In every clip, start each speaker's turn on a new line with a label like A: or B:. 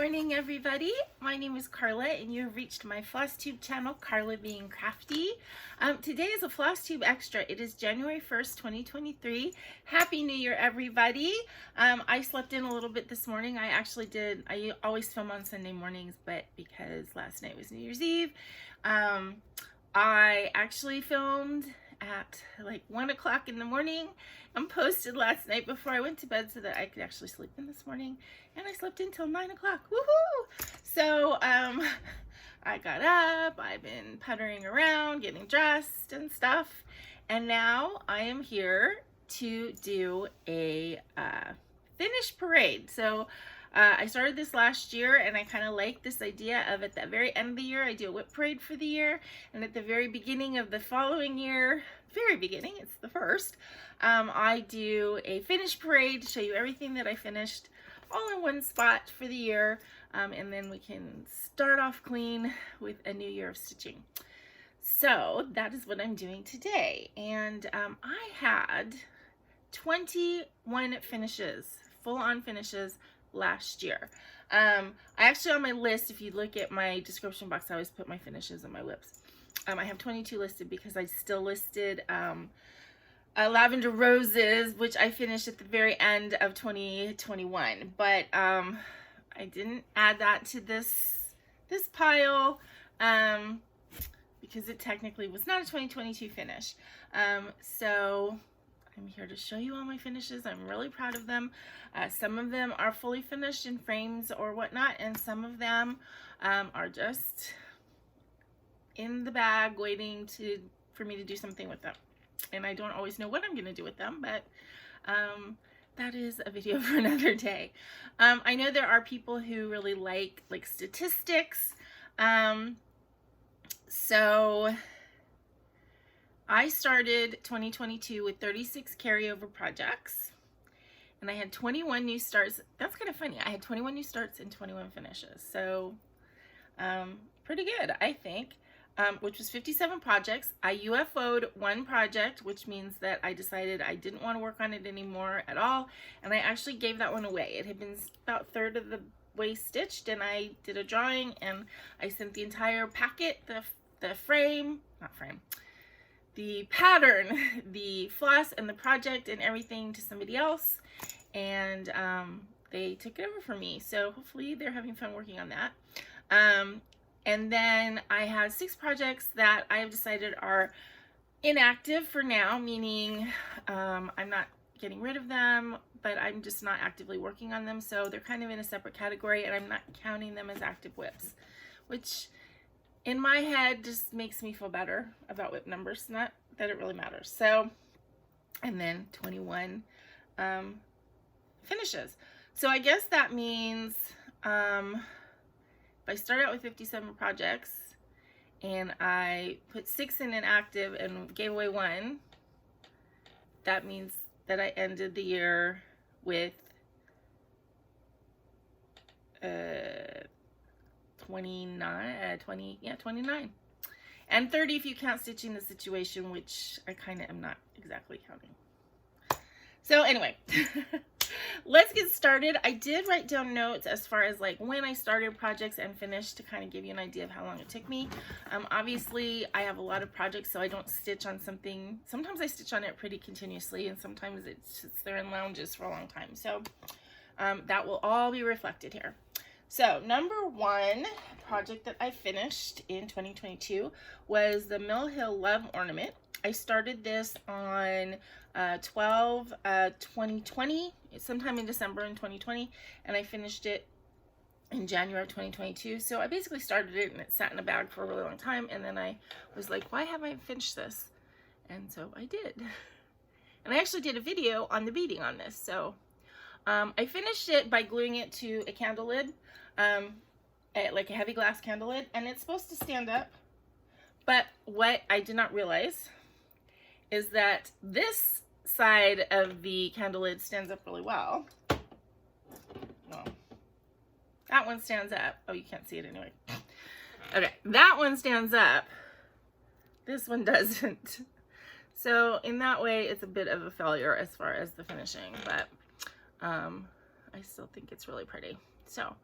A: morning, everybody. My name is Carla, and you have reached my FlossTube channel, Carla being Crafty. Today is a FlossTube Extra. It is January 1st, 2023. Happy New Year, everybody. I slept in a little bit this morning. I always film on Sunday mornings, but because last night was New Year's Eve, I actually filmed at like 1 o'clock in the morning and posted last night before I went to bed so that I could actually sleep in this morning, and I slept until 9 o'clock. Woohoo! So I got up, I've been puttering around, getting dressed and stuff, and now I am here to do a finish parade. So I started this last year, and I kind of like this idea of at the very end of the year I do a whip parade for the year, and at the very beginning of the following year, very beginning, it's the first, I do a finish parade to show you everything that I finished all in one spot for the year, and then we can start off clean with a new year of stitching. So that is what I'm doing today, and I had 21 finishes, full-on finishes last year. I actually, on my list, if you look at my description box, I always put my finishes and my whips. I have 22 listed because I still listed Lavender Roses, which I finished at the very end of 2021, but I didn't add that to this pile because it technically was not a 2022 finish. So I'm here to show you all my finishes. I'm really proud of them. Some of them are fully finished in frames or whatnot, and some of them are just in the bag waiting for me to do something with them. And I don't always know what I'm going to do with them, but that is a video for another day. I know there are people who really like statistics. So I started 2022 with 36 carryover projects, and I had 21 new starts. That's kind of funny. I had 21 new starts and 21 finishes. So pretty good, I think. Which was 57 projects. I UFO'd one project, which means that I decided I didn't want to work on it anymore at all, and I actually gave that one away. It had been about a third of the way stitched, and I did a drawing, and I sent the entire packet, the frame, not frame, the pattern, the floss, and the project, and everything to somebody else, and they took it over for me. So hopefully they're having fun working on that. And then I have 6 projects that I have decided are inactive for now, meaning I'm not getting rid of them, but I'm just not actively working on them. So they're kind of in a separate category, and I'm not counting them as active whips, which in my head just makes me feel better about whip numbers, not that it really matters. So, and then 21 finishes. So I guess that means if I start out with 57 projects and I put 6 in inactive and gave away 1, that means that I ended the year with 29 and 30 if you count stitching the situation, which I kind of am not exactly counting. So anyway, let's get started. I did write down notes as far as like when I started projects and finished to kind of give you an idea of how long it took me. Obviously I have a lot of projects, so I don't stitch on something. Sometimes I stitch on it pretty continuously, and sometimes it sits there in lounges for a long time. So that will all be reflected here. So number 1 project that I finished in 2022 was the Mill Hill Love Ornament. I started this on 12/2020, sometime in December in 2020, and I finished it in January of 2022. So I basically started it and it sat in a bag for a really long time, and then I was like, why haven't I finished this? And so I did. And I actually did a video on the beading on this. So I finished it by gluing it to a candle lid, like a heavy glass candle lid, and it's supposed to stand up. But what I did not realize is that this side of the candle lid stands up really well. Well, that one stands up. Oh, you can't see it anyway. Okay, that one stands up. This one doesn't. So in that way, it's a bit of a failure as far as the finishing, but I still think it's really pretty. So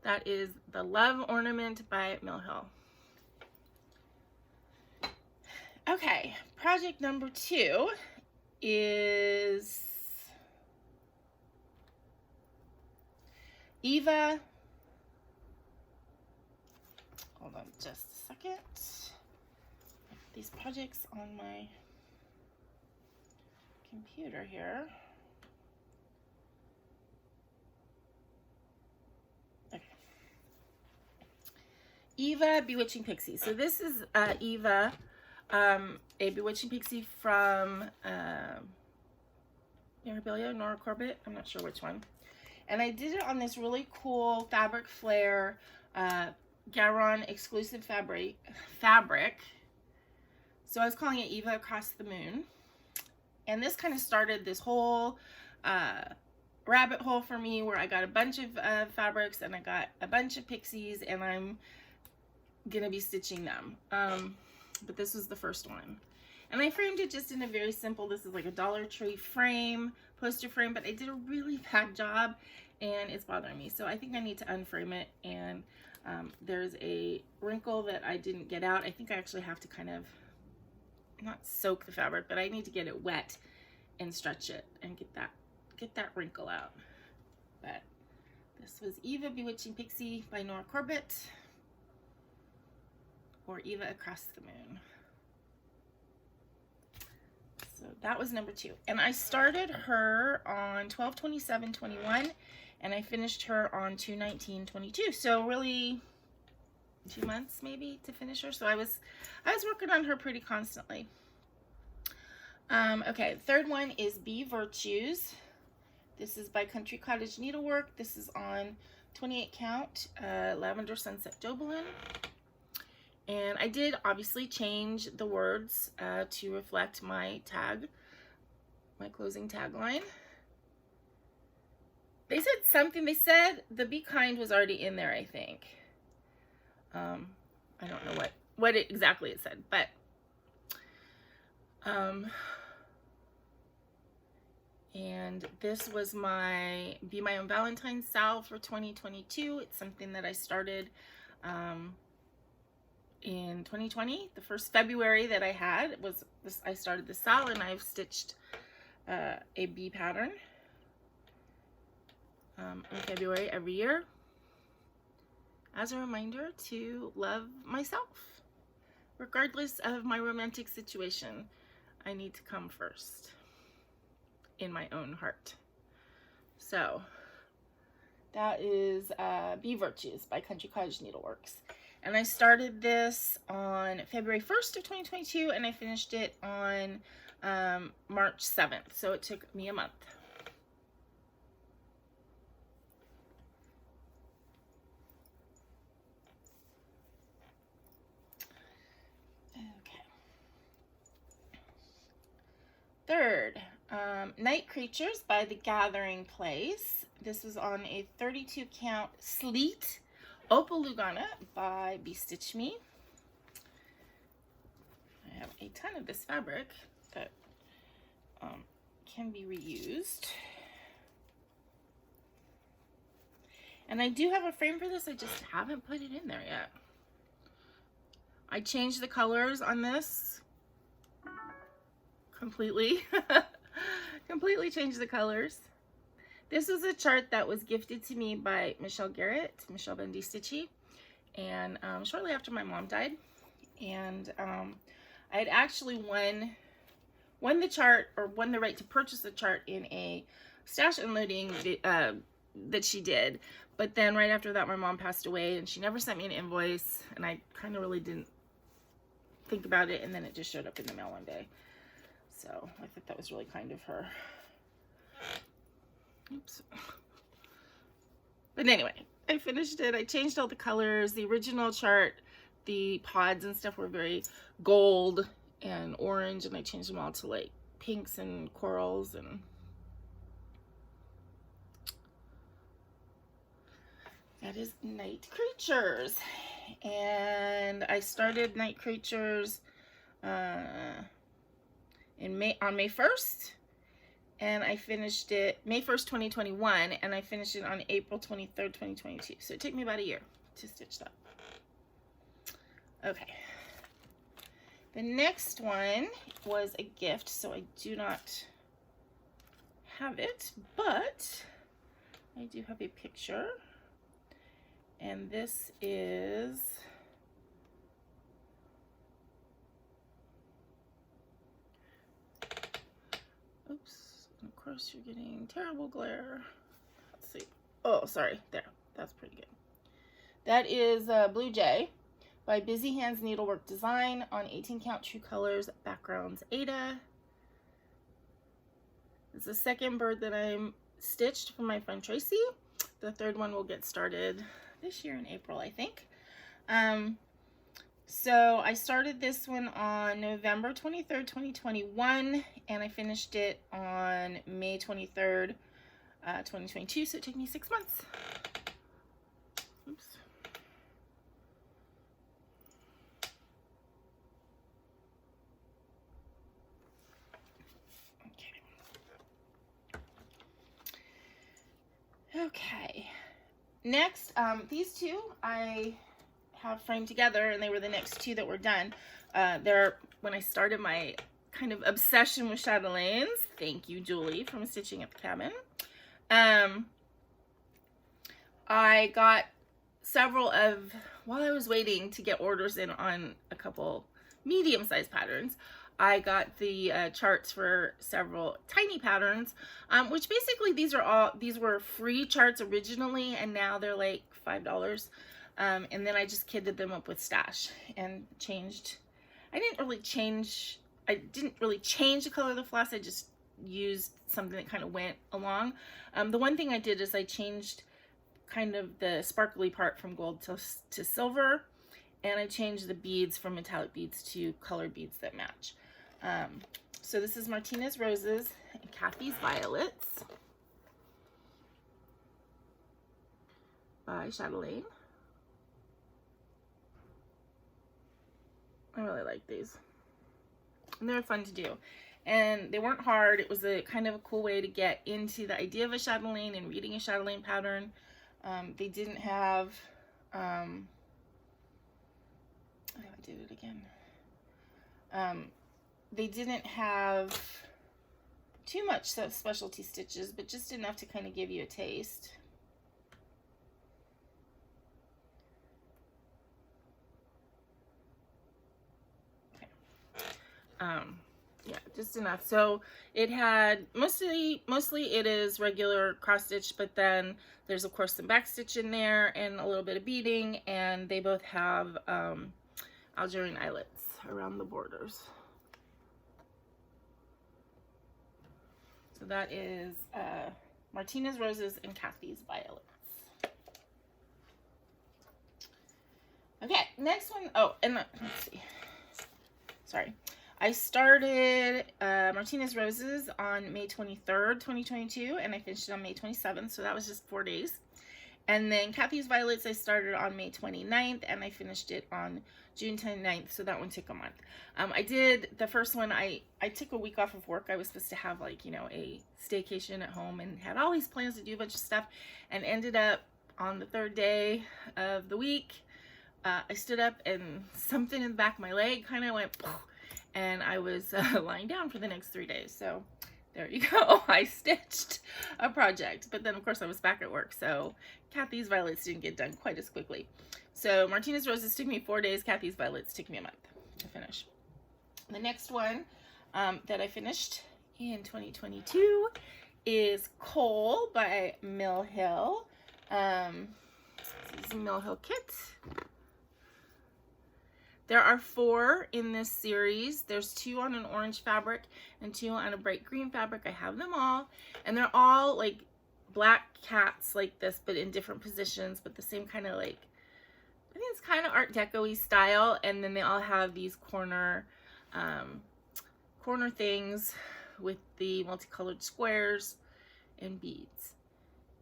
A: That is the Love Ornament by Mill Hill. Okay, project number 2 is Eva. Hold on just a second. These projects on my computer here. Okay. Eva Bewitching Pixie. So this is Eva, a Bewitching Pixie from Mirabillia, Nora, Corbett. I'm not sure which one. And I did it on this really cool fabric Flair GaRon exclusive fabric. So I was calling it Eva Across the Moon. And this kind of started this whole rabbit hole for me where I got a bunch of fabrics and I got a bunch of pixies and I'm going to be stitching them. But this was the first one. And I framed it just in a very simple, this is like a Dollar Tree frame, poster frame, but I did a really bad job and it's bothering me. So I think I need to unframe it, and there's a wrinkle that I didn't get out. I think I actually have to kind of, not soak the fabric, but I need to get it wet and stretch it and get that wrinkle out. But this was Eva Bewitching Pixie by Nora Corbett, or Eva Across the Moon. So that was number 2. And I started her on 12/27/21 and I finished her on 2/19/22. So really 2 months maybe to finish her. So I was working on her pretty constantly. Okay, the third one is Be Virtues. This is by Country Cottage Needlework. This is on 28 count Lavender Sunset Jobelan. And I did obviously change the words to reflect my tag, my closing tagline. They said something, they said the Be Kind was already in there, I think. I don't know what exactly it said, but and this was my Be My Own Valentine Sal for 2022. It's something that I started in 2020. The first February that I had was this. I started the Sal and I've stitched a bee pattern in February every year as a reminder to love myself. Regardless of my romantic situation, I need to come first in my own heart. So that is Be Virtues by Country Cottage Needleworks. And I started this on February 1st of 2022 and I finished it on March 7th. So it took me a month. Okay. Third, Night Creatures by The Gathering Place. This was on a 32 count Sleet Opal Lugana by BeStitchMe. I have a ton of this fabric that can be reused. And I do have a frame for this, I just haven't put it in there yet. I changed the colors on this completely. Completely changed the colors. This was a chart that was gifted to me by Michelle Garrett, Michelle BeStitchMe, and shortly after my mom died. And I had actually won the chart, or won the right to purchase the chart in a stash unloading that she did. But then right after that, my mom passed away, and she never sent me an invoice, and I kind of really didn't think about it, and then it just showed up in the mail one day. So I thought that was really kind of her. Oops. But anyway, I finished it. I changed all the colors. The original chart, the pods and stuff were very gold and orange, and I changed them all to like pinks and corals. And that is Night Creatures. And I started Night Creatures on May 1st. and I finished it May 1st, 2021, and I finished it on April 23rd, 2022. So it took me about a year to stitch that. Okay. The next one was a gift, so I do not have it, but I do have a picture. And this is oops, of course you're getting terrible glare. Let's see. Oh, sorry. There. That's pretty good. That is Blue Jay by Busy Hands Needlework Design on 18 count True Colors backgrounds Aida. It's the second bird that I'm stitched from my friend Tracy. The third one will get started this year in April, I think. So I started this one on November 23rd, 2021, and I finished it on May 23rd, 2022, so it took me 6 months. Oops. Okay. Next, these two I have framed together, and they were the next two that were done. They're when I started my kind of obsession with Chatelaines. Thank you, Julie, from Stitching at the Cabin. I got several of, while I was waiting to get orders in on a couple medium-sized patterns, I got the charts for several tiny patterns, which basically these were free charts originally, and now they're like $5. And then I just kitted them up with stash and changed. I didn't really change the color of the floss. I just used something that kind of went along. The one thing I did is I changed kind of the sparkly part from gold to silver, and I changed the beads from metallic beads to colored beads that match. So this is Martina's Roses and Kathy's Violets by Chatelaine. I really like these, and they're fun to do, and they weren't hard. It was a kind of a cool way to get into the idea of a Chatelaine and reading a Chatelaine pattern. They didn't have I did it again. They didn't have too much specialty stitches, but just enough to kind of give you a taste. Okay. Yeah, just enough. So it had mostly it is regular cross stitch, but then there's of course some back stitch in there and a little bit of beading, and they both have Algerine eyelets around the borders. So that is Martina's Roses and Kathy's Violets. Okay, next one. Oh, and let's see. Sorry. I started Martina's Roses on May 23rd, 2022, and I finished it on May 27th, so that was just 4 days. And then Kathy's Violets I started on May 29th, and I finished it on June 29th, so that one took a month. I did the first one, I took a week off of work. I was supposed to have, like, you know, a staycation at home and had all these plans to do a bunch of stuff, and ended up on the third day of the week, I stood up and something in the back of my leg kind of went, and I was lying down for the next 3 days. So there you go. I stitched a project, but then of course I was back at work. So Kathy's Violets didn't get done quite as quickly. So Martina's Roses took me 4 days. Kathy's Violets took me a month to finish. The next one that I finished in 2022 is Coal by Mill Hill. This is a Mill Hill kit. There are 4 in this series. There's 2 on an orange fabric and 2 on a bright green fabric. I have them all, and they're all like black cats like this, but in different positions, but the same kind of, like, I think it's kind of Art Deco-y style. And then they all have these corner things with the multicolored squares and beads.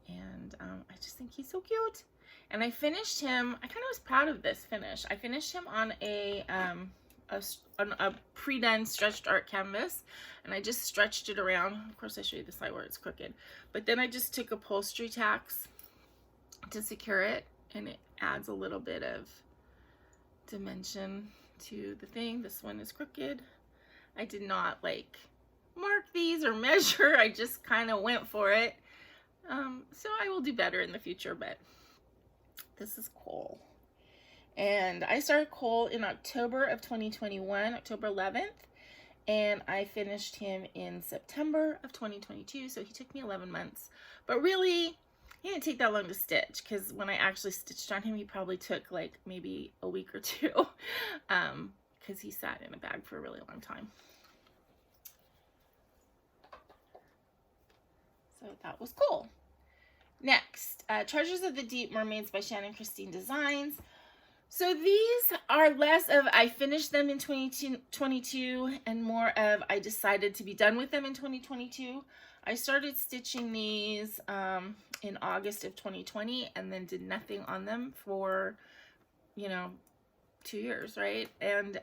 A: And I just think he's so cute. And I finished him, I kind of was proud of this finish. I finished him on a a pre-done stretched art canvas, and I just stretched it around. Of course I show you the side where it's crooked, but then I just took upholstery tacks to secure it, and it adds a little bit of dimension to the thing. This one is crooked. I did not like mark these or measure, I just kind of went for it. So I will do better in the future, but this is cool. And I started Cole in October of 2021, October 11th, and I finished him in September of 2022, so he took me 11 months. But really, he didn't take that long to stitch, because when I actually stitched on him, he probably took like maybe a week or two, because he sat in a bag for a really long time. So that was cool. Next, Treasures of the Deep Mermaids by Shannon Christine Designs. So these are less of I finished them in 2022 and more of I decided to be done with them in 2022. I started stitching these in August of 2020 and then did nothing on them for, you know, 2 years, right? And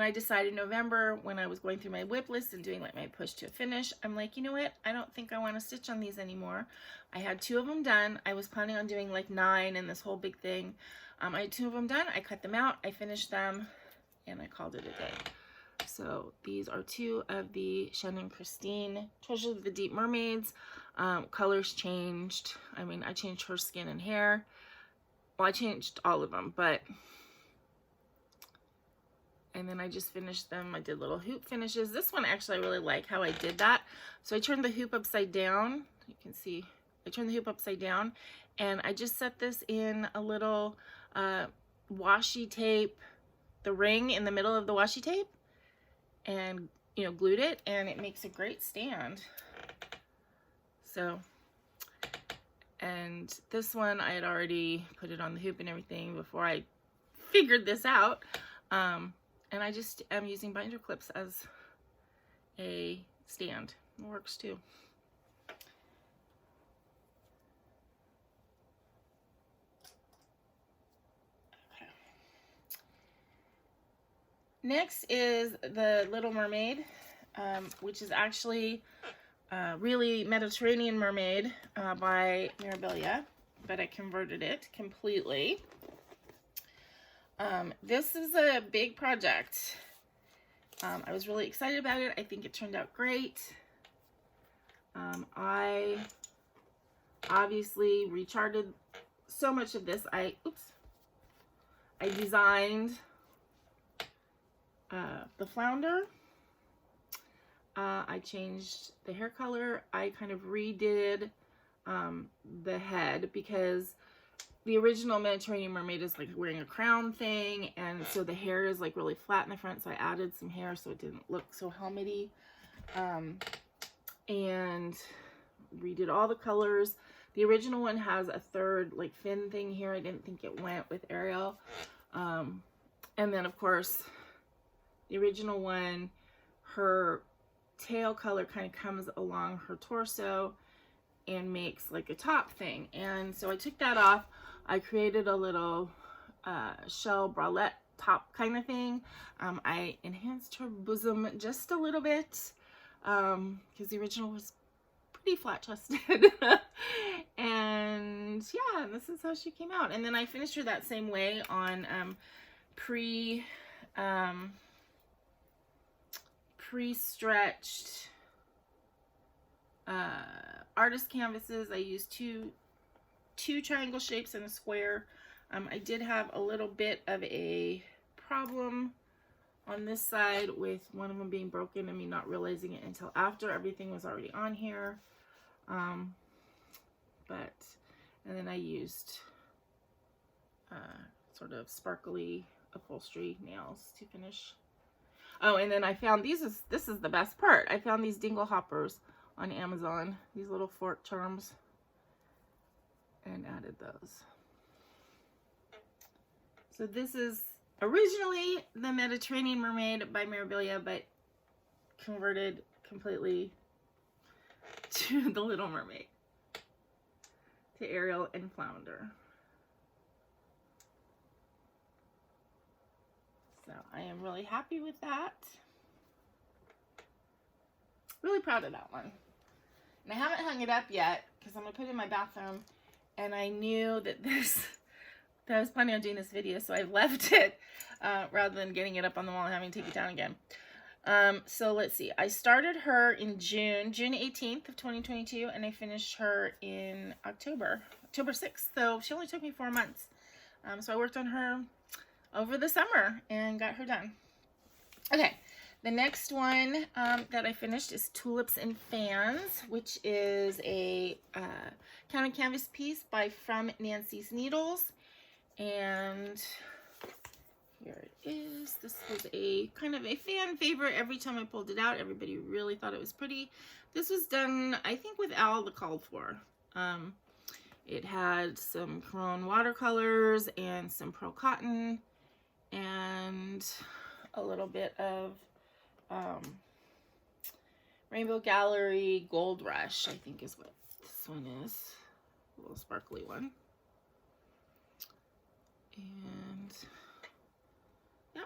A: I decided in November, when I was going through my whip list and doing like my push to finish, I'm like, you know what? I don't think I want to stitch on these anymore. I had 2 of them done. I was planning on doing like 9 and this whole big thing. I had 2 of them done. I cut them out. I finished them and I called it a day. So these are 2 of the Shannon Christine Treasures of the Deep Mermaids. Colors changed. I mean, I changed her skin and hair. Well, I changed all of them, but... And then I just finished them. I did little hoop finishes. This one actually I really like how I did that. So I turned the hoop upside down. You can see I turned the hoop upside down and I just set this in a little washi tape, the ring in the middle of the washi tape, and you know, glued it, and it makes a great stand. So, and this one I had already put it on the hoop and everything before I figured this out. And I just am using binder clips as a stand. It works too. Okay. Next is the Little Mermaid, which is actually really Mediterranean Mermaid by Mirabillia, but I converted it completely. This is a big project. I was really excited about it. I think it turned out great. I obviously recharted so much of this. I designed the flounder. I changed the hair color. I kind of redid the head because the original Mediterranean Mermaid is like wearing a crown thing, and so the hair is like really flat in the front, so I added some hair so it didn't look so helmety, and redid all the colors. The original one has a third like fin thing here. I didn't think it went with Ariel. And then of course the original one, her tail color kind of comes along her torso and makes like a top thing, and so I took that off. I created a little shell bralette top kind of thing. I enhanced her bosom just a little bit because the original was pretty flat chested. And yeah, this is how she came out. And then I finished her that same way on pre-stretched artist canvases. I used two triangle shapes and a square. I did have a little bit of a problem on this side with one of them being broken and me not realizing it until after everything was already on here. And then I used sort of sparkly upholstery nails to finish. Oh, and then I found this is the best part. I found these dingle hoppers on Amazon, these little fork charms, and added those. So this is originally the Mediterranean Mermaid by Mirabillia, but converted completely to the Little Mermaid, to Ariel and Flounder. So I am really happy with that. Really proud of that one. And I haven't hung it up yet because I'm going to put it in my bathroom. And I knew that I was planning on doing this video, so I left it rather than getting it up on the wall and having to take it down again. So let's see. I started her in June 18th of 2022, and I finished her in October 6th. So she only took me 4 months. So I worked on her over the summer and got her done. Okay, the next one that I finished is Tulips and Fans, which is a counted canvas piece by From Nancy's Needles. And here it is. This was a kind of a fan favorite. Every time I pulled it out, everybody really thought it was pretty. This was done, I think, with all the called for. It had some Chrome watercolors and some pearl cotton and a little bit of Rainbow Gallery Gold Rush, I think is what this one is. A little sparkly one. And yeah,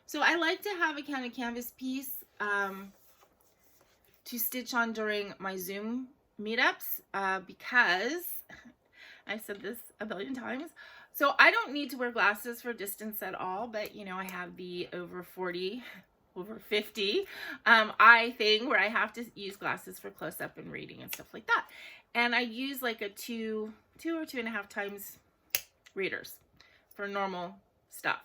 A: so I like to have a counted canvas piece to stitch on during my Zoom meetups because I said this a billion times. So I don't need to wear glasses for distance at all, but you know, I have the over 40, over 50 eye thing where I have to use glasses for close up and reading and stuff like that. And I use like a 2 or 2.5 times readers for normal stuff.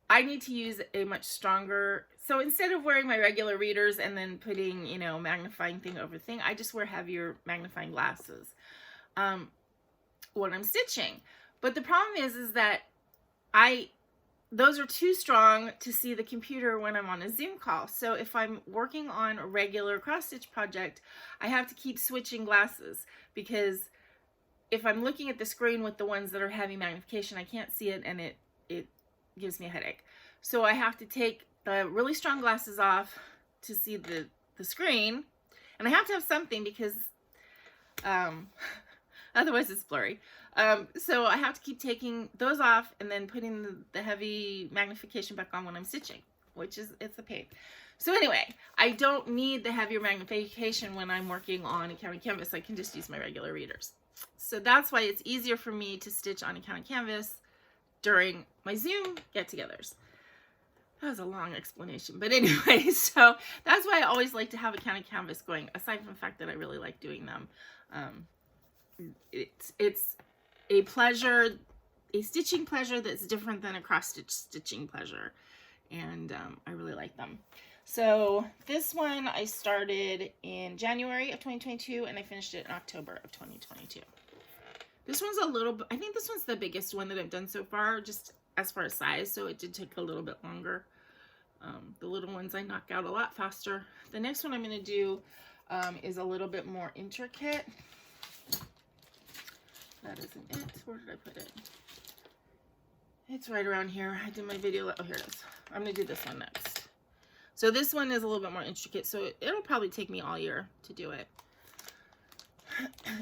A: I need to use a much stronger, so instead of wearing my regular readers and then putting, you know, magnifying thing over thing, I just wear heavier magnifying glasses when I'm stitching. But the problem is that those are too strong to see the computer when I'm on a Zoom call. So if I'm working on a regular cross stitch project, I have to keep switching glasses because if I'm looking at the screen with the ones that are heavy magnification, I can't see it and it gives me a headache. So I have to take the really strong glasses off to see the screen. And I have to have something because otherwise it's blurry. So I have to keep taking those off and then putting the heavy magnification back on when I'm stitching, which is, it's a pain. So anyway, I don't need the heavier magnification when I'm working on a counted canvas. I can just use my regular readers. So that's why it's easier for me to stitch on a counted canvas during my Zoom get-togethers. That was a long explanation, but anyway, so that's why I always like to have a counted canvas going, aside from the fact that I really like doing them. It's a pleasure, a stitching pleasure that's different than a cross-stitch stitching pleasure, and I really like them. So this one I started in January of 2022 and I finished it in October of 2022. This one's a little bit, I think this one's the biggest one that I've done so far, just as far as size, so it did take a little bit longer. The little ones I knock out a lot faster. The next one I'm going to do is a little bit more intricate. That isn't it. Where did I put it? It's right around here. I did my video. Oh, here it is. I'm going to do this one next. So this one is a little bit more intricate, so it'll probably take me all year to do it,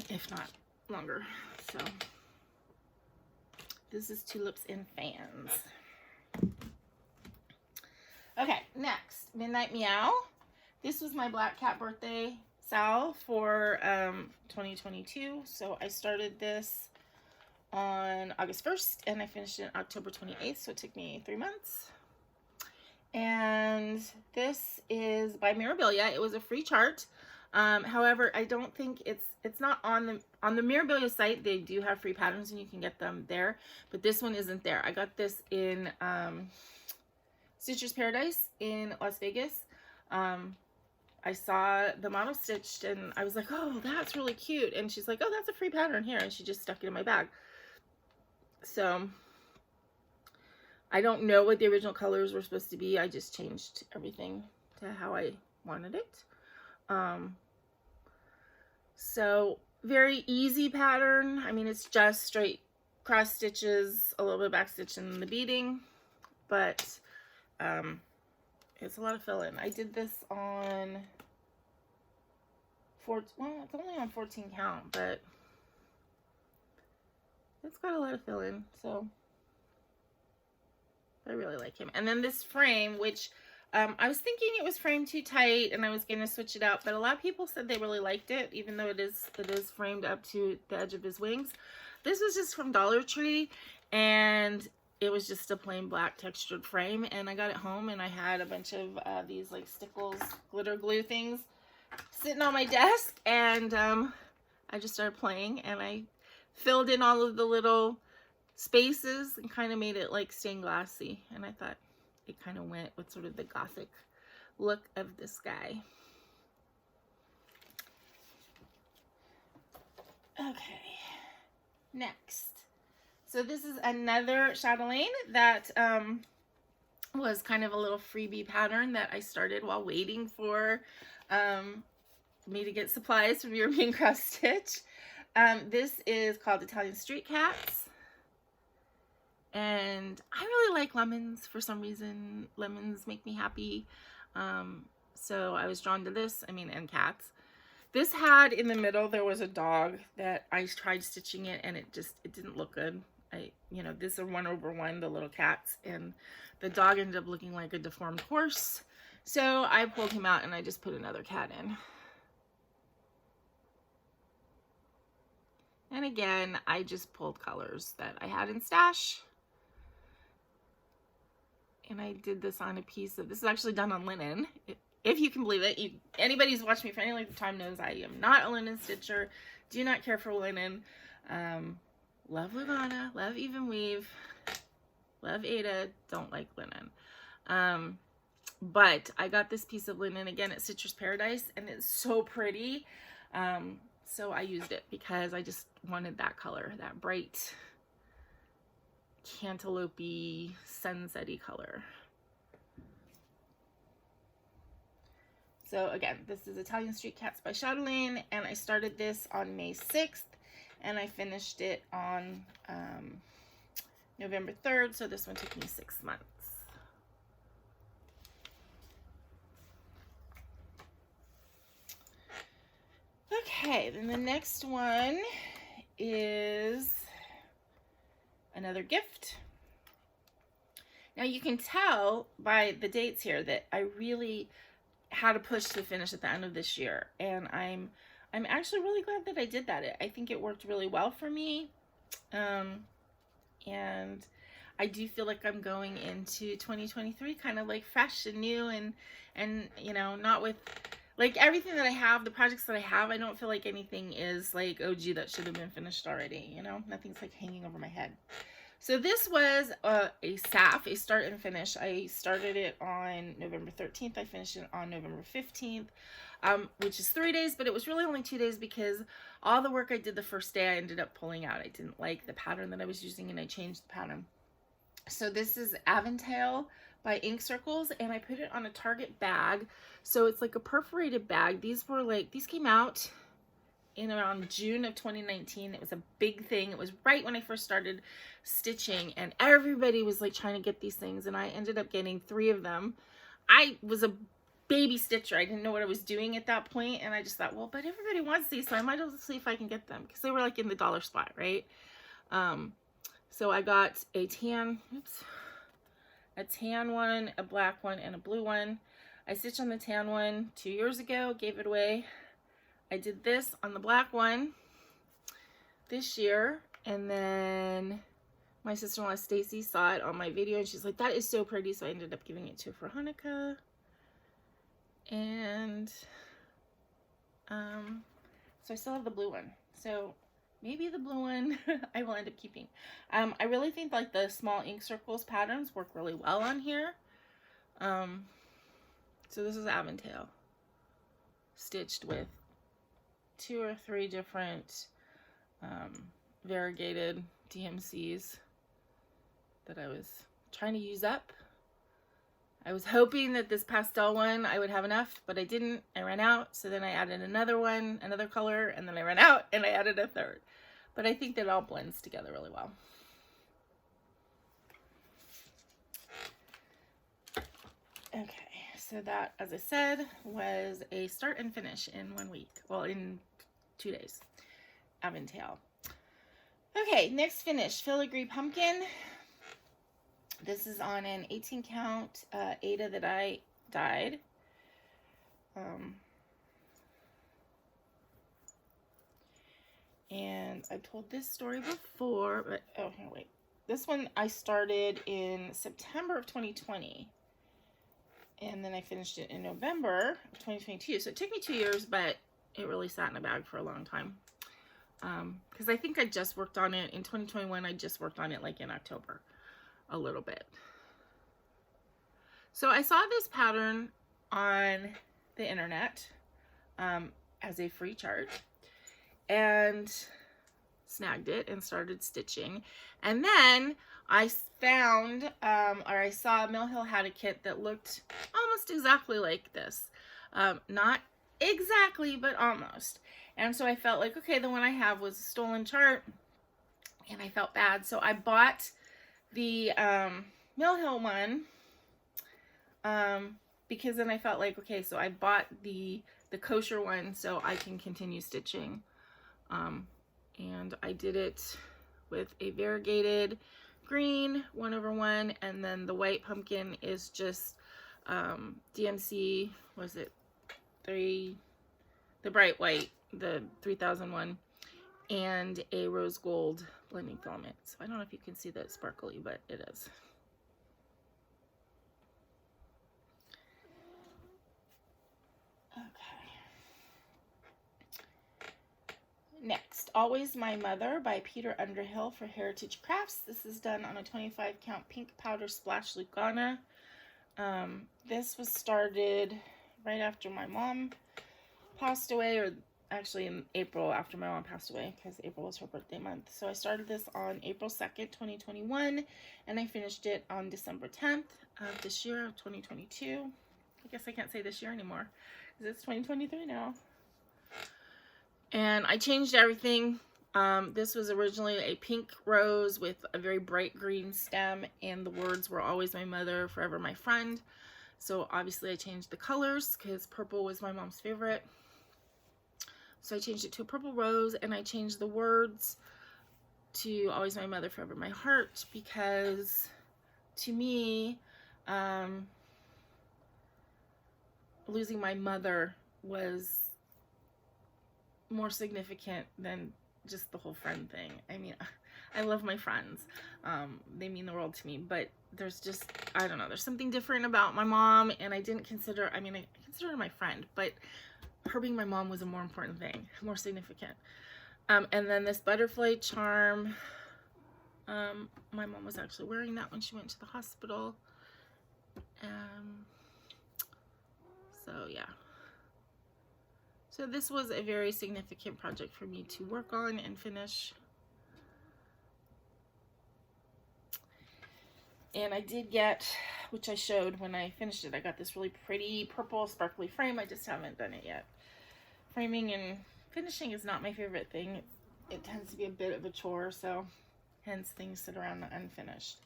A: if not longer. So this is Tulips and Fans. Okay, next, Midnight Meow. This was my Black Cat birthday sal for 2022. So I started this on August 1st and I finished it on October 28th. So it took me 3 months. And this is by Mirabillia. It was a free chart. However, I don't think it's not on the Mirabillia site. They do have free patterns and you can get them there, but this one isn't there. I got this in Stitcher's Paradise in Las Vegas. I saw the model stitched and I was like, oh, that's really cute. And she's like, oh, that's a free pattern here. And she just stuck it in my bag. So I don't know what the original colors were supposed to be. I just changed everything to how I wanted it. So very easy pattern. I mean, it's just straight cross stitches, a little bit of back stitch and the beading, but it's a lot of fill-in. I did this on well, it's only on 14 count, but it's got a lot of fill-in, so I really like him. And then this frame, which I was thinking it was framed too tight and I was going to switch it out, but a lot of people said they really liked it, even though it is framed up to the edge of his wings. This was just from Dollar Tree, and it was just a plain black textured frame, and I got it home and I had a bunch of these like stickles, glitter glue things sitting on my desk, and I just started playing, and I filled in all of the little spaces and kind of made it like stained glassy, and I thought it kind of went with sort of the gothic look of this guy. Okay, next. So this is another Chatelaine that was kind of a little freebie pattern that I started while waiting for me to get supplies from European Cross Stitch. This is called Italian Street Cats. And I really like lemons for some reason. Lemons make me happy. So I was drawn to this, and cats. This had in the middle, there was a dog that I tried stitching it, and it didn't look good. This are 1/1, the little cats, and the dog ended up looking like a deformed horse. So I pulled him out and I just put another cat in. And again, I just pulled colors that I had in stash. And I did this on a piece of, this is actually done on linen, if you can believe it. Anybody who's watched me for any length of time knows I am not a linen stitcher, do not care for linen. Love Lugana, love evenweave, love Aida, don't like linen. But I got this piece of linen again at Citrus Paradise, and it's so pretty. So I used it because I just wanted that color, that bright cantaloupe-y, sunset-y color. So again, this is Italian Street Cats by Chatelaine, and I started this on May 6th, and I finished it on November 3rd, so this one took me 6 months. Okay, then the next one is another gift. Now you can tell by the dates here that I really had to push to finish at the end of this year, and I'm actually really glad that I did that. I think it worked really well for me, and I do feel like I'm going into 2023 kind of like fresh and new, and not with like everything that I have, the projects that I have, I don't feel like anything is like, oh gee, that should have been finished already, nothing's like hanging over my head. So this was a SAF, a start and finish. I started it on November 13th. I finished it on November 15th, which is 3 days, but it was really only 2 days because all the work I did the first day, I ended up pulling out. I didn't like the pattern that I was using, and I changed the pattern. So this is Aventail by Ink Circles, and I put it on a Target bag. So it's like a perforated bag. These came out in around June of 2019. It was a big thing. It was right when I first started stitching, and everybody was like trying to get these things, and I ended up getting 3 of them. I was a baby stitcher. I didn't know what I was doing at that point, and I just thought, well, but everybody wants these, so I might as well see if I can get them, because they were like in the dollar spot, right? So I got a tan one, a black one, and a blue one. I stitched on the tan one 2 years ago, gave it away. I did this on the black one this year, and then my sister-in-law Stacy saw it on my video, and she's like, that is so pretty, so I ended up giving it to her for Hanukkah. And so I still have the blue one, so maybe the blue one I will end up keeping. I really think like the small Ink Circles patterns work really well on here. So this is Aventail stitched with 2 or 3 different variegated DMCs that I was trying to use up. I was hoping that this pastel one I would have enough, but I didn't. I ran out, so then I added another one, another color, and then I ran out and I added a 3rd. But I think that it all blends together really well. Okay, so that, as I said, was a start and finish in 1 week. Well, in 2 days. Aventail. Okay, next finish, Filigree Pumpkin. This is on an 18 count Aida that I dyed. And I've told this story before, but oh, here, wait. This one I started in September of 2020. And then I finished it in November of 2022. So it took me 2 years, but it really sat in a bag for a long time. Because I think I just worked on it in 2021. I just worked on it like in October a little bit. So I saw this pattern on the internet as a free charge and snagged it and started stitching. And then I found, or I saw Mill Hill had a kit that looked almost exactly like this. Not exactly, but almost. And so I felt like, okay, the one I have was a stolen chart, and I felt bad. So I bought the Mill Hill one, because then I felt like, okay, so I bought the kosher one so I can continue stitching. And I did it with a variegated green 1/1, and then the white pumpkin is just DMC, was it the bright white, the 3001, and a rose gold blending filament. So I don't know if you can see that sparkly, but it is. Next, Always My Mother by Peter Underhill for Heritage Crafts. This is done on a 25 count pink powder splash Lugana. This was started right after my mom passed away, or actually in April after my mom passed away, because April was her birthday month. So I started this on April 2nd, 2021, and I finished it on December 10th of this year, of 2022. I guess I can't say this year anymore, because it's 2023 now. And I changed everything. This was originally a pink rose with a very bright green stem, and the words were Always My Mother, Forever My Friend. So obviously I changed the colors because purple was my mom's favorite. So I changed it to a purple rose, and I changed the words to Always My Mother, Forever My Heart, because to me, losing my mother was more significant than just the whole friend thing. I mean, I love my friends. They mean the world to me, but there's just, I don't know, there's something different about my mom, and I didn't consider, I mean, I consider her my friend, but her being my mom was a more important thing, more significant. And then this butterfly charm, my mom was actually wearing that when she went to the hospital. So yeah. So this was a very significant project for me to work on and finish. And I did get, which I showed when I finished it, I got this really pretty purple sparkly frame. I just haven't done it yet. Framing and finishing is not my favorite thing. It tends to be a bit of a chore, so hence things sit around unfinished.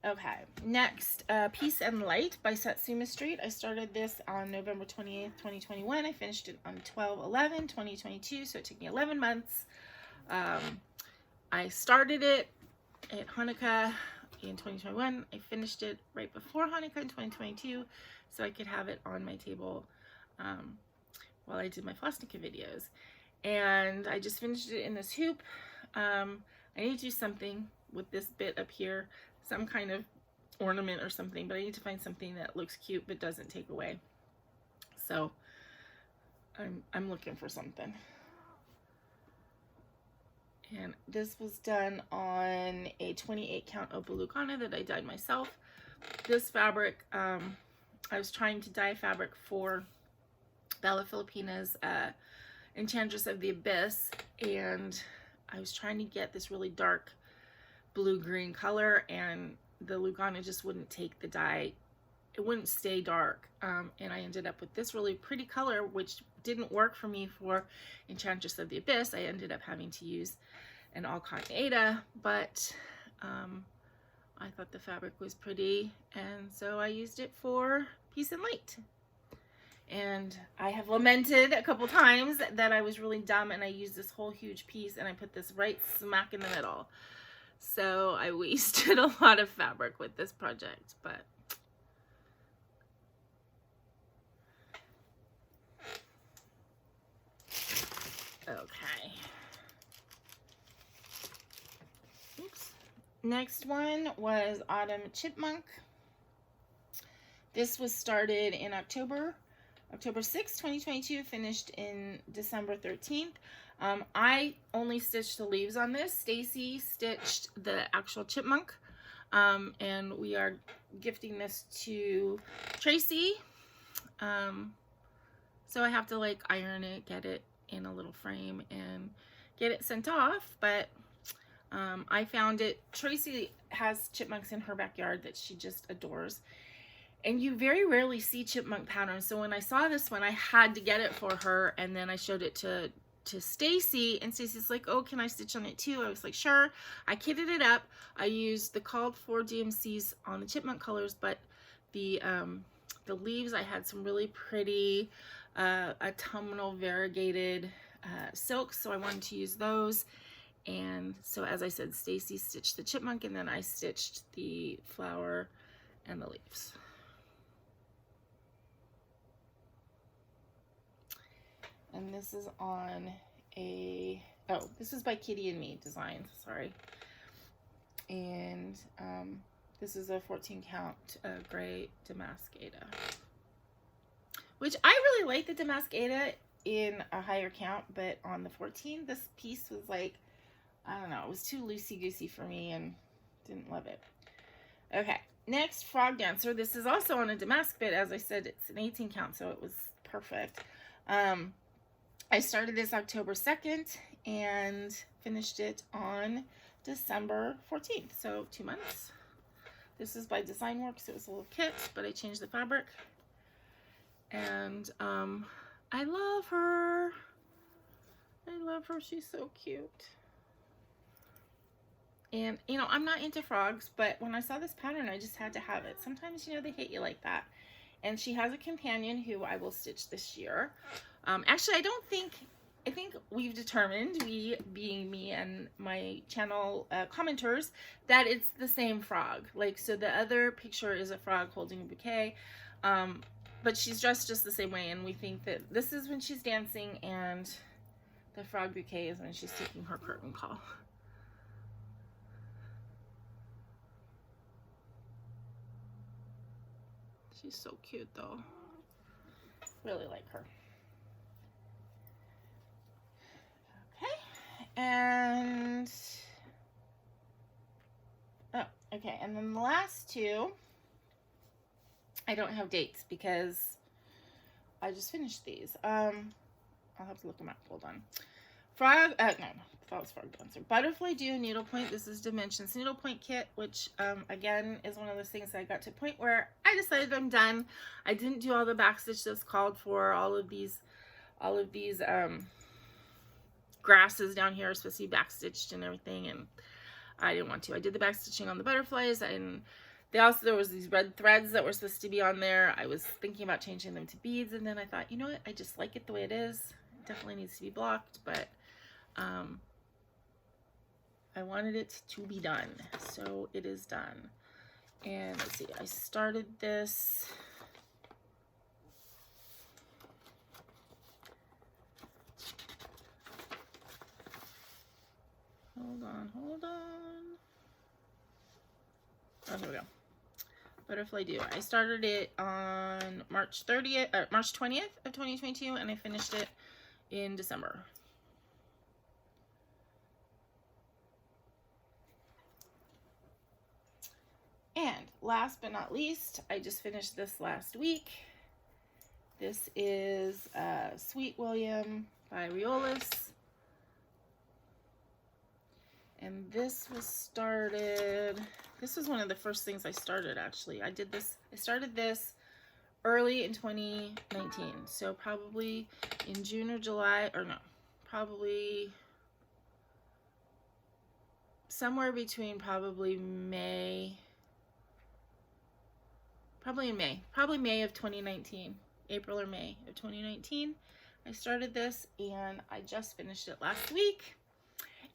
A: Okay, next, Peace and Light by Satsuma Street. I started this on November 28th, 2021. I finished it on 12/11/2022, so it took me 11 months. I started it at Hanukkah in 2021. I finished it right before Hanukkah in 2022, so I could have it on my table while I did my FlossTube videos. And I just finished it in this hoop. I need to do something with this bit up here, some kind of ornament or something, but I need to find something that looks cute but doesn't take away. So I'm looking for something. And this was done on a 28 count Opal Lugana that I dyed myself. This fabric, I was trying to dye fabric for Bella Filipina's Enchantress of the Abyss, and I was trying to get this really dark blue-green color, and the Lugana just wouldn't take the dye. It wouldn't stay dark, and I ended up with this really pretty color, which didn't work for me for Enchantress of the Abyss. I ended up having to use an all-cotton Aida, but I thought the fabric was pretty, and so I used it for Peace and Light. And I have lamented a couple times that I was really dumb and I used this whole huge piece and I put this right smack in the middle. So I wasted a lot of fabric with this project, but okay. Oops. Next one was Autumn Chipmunk. This was started in October 6, 2022, finished in December 13th. I only stitched the leaves on this. Stacy stitched the actual chipmunk, and we are gifting this to Tracy. So I have to like iron it, get it in a little frame, and get it sent off. But I found it. Tracy has chipmunks in her backyard that she just adores. And you very rarely see chipmunk patterns. So when I saw this one, I had to get it for her. And then I showed it to Stacy. And Stacy's like, oh, can I stitch on it too? I was like, sure. I kitted it up. I used the called for DMCs on the chipmunk colors. But the leaves, I had some really pretty autumnal variegated silks. So I wanted to use those. And so as I said, Stacy stitched the chipmunk. And then I stitched the flower and the leaves. And this is on a, oh, this is by Kitty and Me Designs, sorry. And this is a 14 count gray damask Aida. Which I really like the damask Aida in a higher count, but on the 14, this piece was like, I don't know, it was too loosey-goosey for me and didn't love it. Okay, next, Frog Dancer. This is also on a damask, but as I said, it's an 18 count, so it was perfect. I started this October 2nd and finished it on December 14th, so 2 months. This is by DesignWorks. It was a little kit, but I changed the fabric. And I love her. I love her. She's so cute. And, you know, I'm not into frogs, but when I saw this pattern, I just had to have it. Sometimes, you know, they hit you like that. And she has a companion who I will stitch this year. Actually, I think we've determined, we being me and my channel commenters, that it's the same frog. Like, so the other picture is a frog holding a bouquet, but she's dressed just the same way. And we think that this is when she's dancing and the frog bouquet is when she's taking her curtain call. She's so cute though. Really like her. Okay. And oh, okay. And then the last two, I don't have dates because I just finished these. I'll have to look them up. Hold on. Frog, no, that was Frog Dancer. Butterfly Dew Needlepoint. This is Dimensions Needlepoint Kit, which, again, is one of those things that I got to a point where I decided I'm done. I didn't do all the backstitch that's called for. All of these grasses down here are supposed to be backstitched and everything, and I didn't want to. I did the backstitching on the butterflies, and there was these red threads that were supposed to be on there. I was thinking about changing them to beads, and then I thought, you know what? I just like it the way it is. It definitely needs to be blocked, but I wanted it to be done, so it is done. And let's see, I started this hold on. Oh, here we go. Butterfly Dew. I started it on March 20th of 2022, and I finished it in December. And last but not least, I just finished this last week. This is Sweet William by Riolis. And this was one of the first things I started, actually. I started this early in 2019. So probably in June or July, or no, probably somewhere between probably May of 2019, April or May of 2019. I started this and I just finished it last week.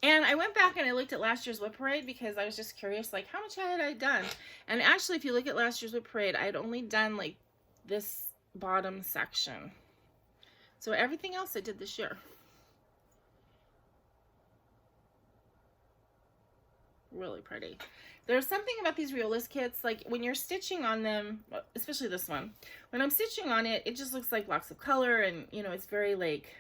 A: And I went back and I looked at last year's Whip Parade because I was just curious, like, how much had I done? And actually, if you look at last year's Whip Parade, I had only done, like, this bottom section. So everything else I did this year. Really pretty. There's something about these Realist kits, like when you're stitching on them, especially this one, when I'm stitching on it, it just looks like blocks of color, and you know, it's very like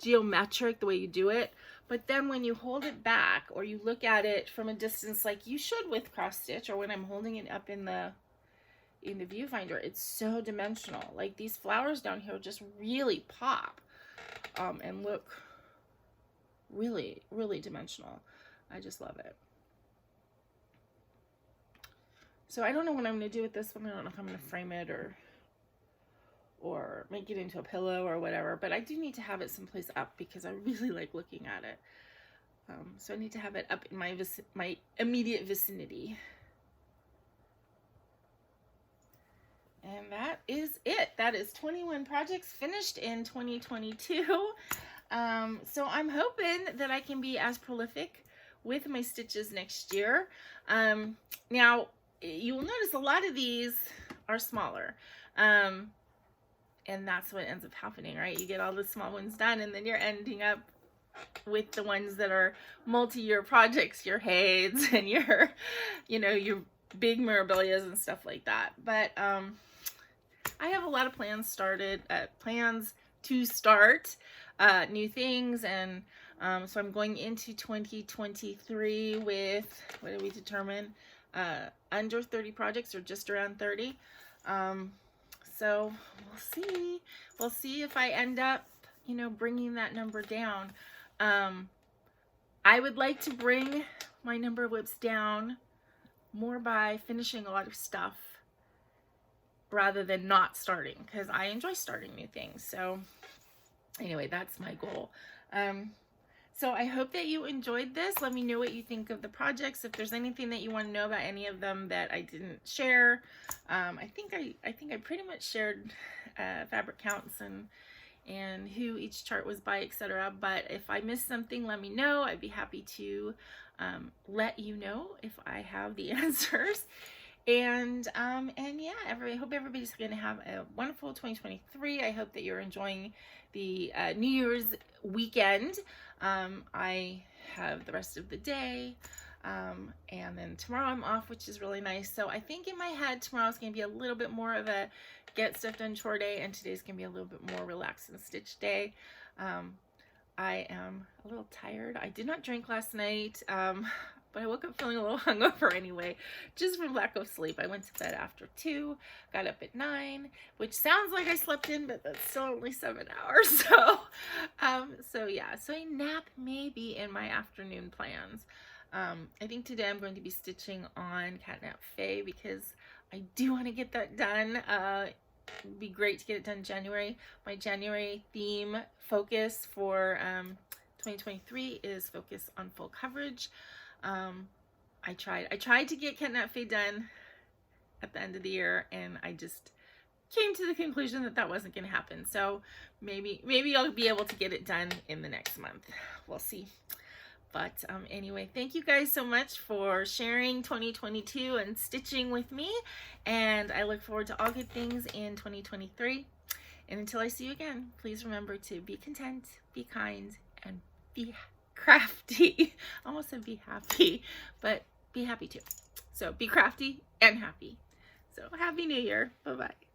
A: geometric the way you do it. But then when you hold it back or you look at it from a distance like you should with cross stitch, or when I'm holding it up in the viewfinder, it's so dimensional. Like these flowers down here just really pop and look really, really dimensional. I just love it. So I don't know what I'm going to do with this one. I don't know if I'm going to frame it or make it into a pillow or whatever, but I do need to have it someplace up because I really like looking at it. So I need to have it up in my immediate vicinity. And that is it. That is 21 projects finished in 2022. So I'm hoping that I can be as prolific with my stitches next year. Now, you will notice a lot of these are smaller. And that's what ends up happening, right? You get all the small ones done, and then you're ending up with the ones that are multi-year projects, your Hades and your, you know, your big Mirabillias and stuff like that. But I have a lot of plans to start new things, and so I'm going into 2023 with, what did we determine? Under 30 projects, or just around 30. So we'll see if I end up, you know, bringing that number down. I would like to bring my number of whips down more by finishing a lot of stuff rather than not starting, because I enjoy starting new things. So anyway, that's my goal. So I hope that you enjoyed this. Let me know what you think of the projects. If there's anything that you want to know about any of them that I didn't share. I think I pretty much shared fabric counts and who each chart was by, etc. But if I missed something, let me know. I'd be happy to let you know if I have the answers. And yeah, I hope everybody's going to have a wonderful 2023. I hope that you're enjoying the New Year's weekend. I have the rest of the day, and then tomorrow I'm off, which is really nice. So I think in my head tomorrow's going to be a little bit more of a get stuff done chore day, and today's going to be a little bit more relax and stitch day. I am a little tired. I did not drink last night, but I woke up feeling a little hungover anyway, just from lack of sleep. I went to bed after 2, got up at 9, which sounds like I slept in, but that's still only 7 hours. So yeah, so a nap may be in my afternoon plans. I think today I'm going to be stitching on Catnap Fae because I do want to get that done. It'd be great to get it done in January. My January theme focus for 2023 is focus on full coverage. I tried to get Catnap Fae done at the end of the year, and I just came to the conclusion that that wasn't going to happen. So maybe I'll be able to get it done in the next month. We'll see. But anyway, thank you guys so much for sharing 2022 and stitching with me, and I look forward to all good things in 2023. And until I see you again, please remember to be content, be kind, and be crafty. I almost said be happy, but be happy too. So be crafty and happy. So happy New Year. Bye-bye.